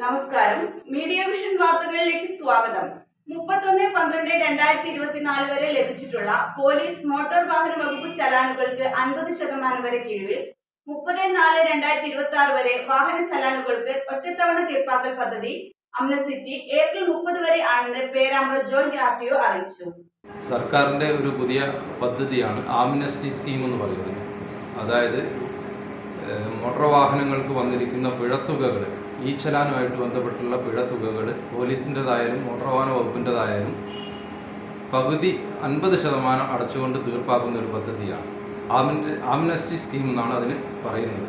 നമസ്കാരം. Media vision വാർത്തകളിലേക്ക് സ്വാഗതം. 31/12/2024 വരെ ലഭിച്ചിട്ടുള്ള പോലീസ് മോട്ടോർ വാഹന വകുപ്പ് ചലാനുകൾക്ക് 50% വരെ കിഴിവിൽ 30/4/2026 വരെ വാഹന ചലാനുകൾക്ക് ഒറ്റത്തവണ തീർപ്പാക്കൽ പദ്ധതി അംനസിറ്റി ഏപ്രിൽ 30 വരെ ആണെന്ന് പേരാമ്പ്ര ജോയിന്റ് RTO അറിയിച്ചു. സർക്കാരിൻ്റെ ഒരു പുതിയ പദ്ധതിയാണ് ആംനസ്റ്റി സ്കീം എന്ന് പറയുന്നത്. അതായത് മോട്ടോർ വാഹനങ്ങൾക്ക് വന്നിരിക്കുന്ന പിഴത്തുകകൾ, ഈ ചലാനുമായിട്ട് ബന്ധപ്പെട്ടുള്ള പിഴത്തുകകൾ പോലീസിൻ്റെതായാലും മോട്ടോർ വാഹന വകുപ്പിൻ്റെതായാലും പകുതി 50% അടച്ചുകൊണ്ട് തീർപ്പാക്കുന്ന ഒരു പദ്ധതിയാണ് ആംനസ്റ്റി സ്കീം എന്നാണ് അതിന് പറയുന്നത്.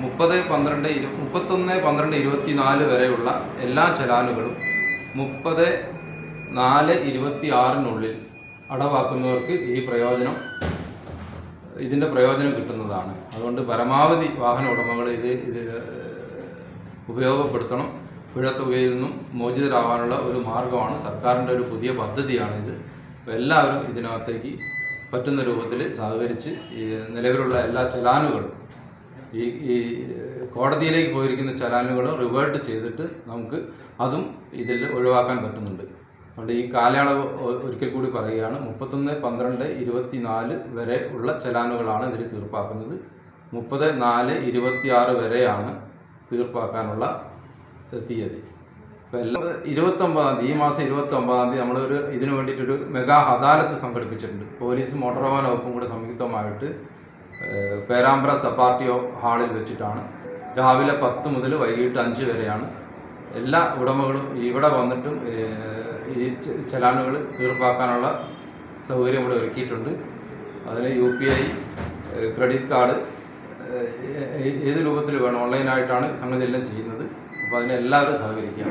31/12/24 വരെയുള്ള എല്ലാ ചലാനുകളും 30/4/26 അടവാക്കുന്നവർക്ക് ഇതിൻ്റെ പ്രയോജനം കിട്ടുന്നതാണ്. അതുകൊണ്ട് പരമാവധി വാഹന ഉടമകൾ ഇത് ഉപയോഗപ്പെടുത്തണം. പിഴത്തുകയിൽ നിന്നും മോചിതരാകാനുള്ള ഒരു മാർഗമാണ്, സർക്കാരിൻ്റെ ഒരു പുതിയ പദ്ധതിയാണിത്. അപ്പോൾ എല്ലാവരും ഇതിനകത്തേക്ക് പറ്റുന്ന രൂപത്തിൽ സഹകരിച്ച് ഈ നിലവിലുള്ള എല്ലാ ചലാനുകളും ഈ കോടതിയിലേക്ക് പോയിരിക്കുന്ന ചലാനുകളും റിവേർട്ട് ചെയ്തിട്ട് നമുക്ക് അതും ഇതിൽ ഒഴിവാക്കാൻ പറ്റുന്നുണ്ട്. അതുകൊണ്ട് ഈ കാലയളവ് ഒരിക്കൽ കൂടി പറയുകയാണ്. 31/12/24 വരെ ഉള്ള ചലാനുകളാണ് ഇതിൽ തീർപ്പാക്കുന്നത്. 30/4/26 വരെയാണ് തീർപ്പാക്കാനുള്ള തീയതി. അപ്പോൾ എല്ലാ 29-ാം തീയതി, ഈ മാസം 29-ാം തീയതി നമ്മളൊരു ഇതിനു വേണ്ടിയിട്ടൊരു മെഗാ അദാലത്ത് സംഘടിപ്പിച്ചിട്ടുണ്ട്. പോലീസും മോട്ടോർ വാഹന വകുപ്പും കൂടെ സംയുക്തമായിട്ട് പേരാമ്പ്ര സബ് RTO ഹാളിൽ വെച്ചിട്ടാണ്. രാവിലെ 10 മുതൽ വൈകിട്ട് 5 വരെയാണ്. എല്ലാ ഉടമകളും ഇവിടെ വന്നിട്ടും ഈ ചലാനുകൾ തീർപ്പാക്കാനുള്ള സൗകര്യം ഇവിടെ ഒരുക്കിയിട്ടുണ്ട്. അതിൽ UPI, ക്രെഡിറ്റ് കാർഡ്, ഏത് രൂപത്തിൽ വേണം, ഓൺലൈനായിട്ടാണ് സംഗതി എല്ലാം ചെയ്യുന്നത്. അപ്പോൾ അതിനെല്ലാവരും സഹകരിക്കുക.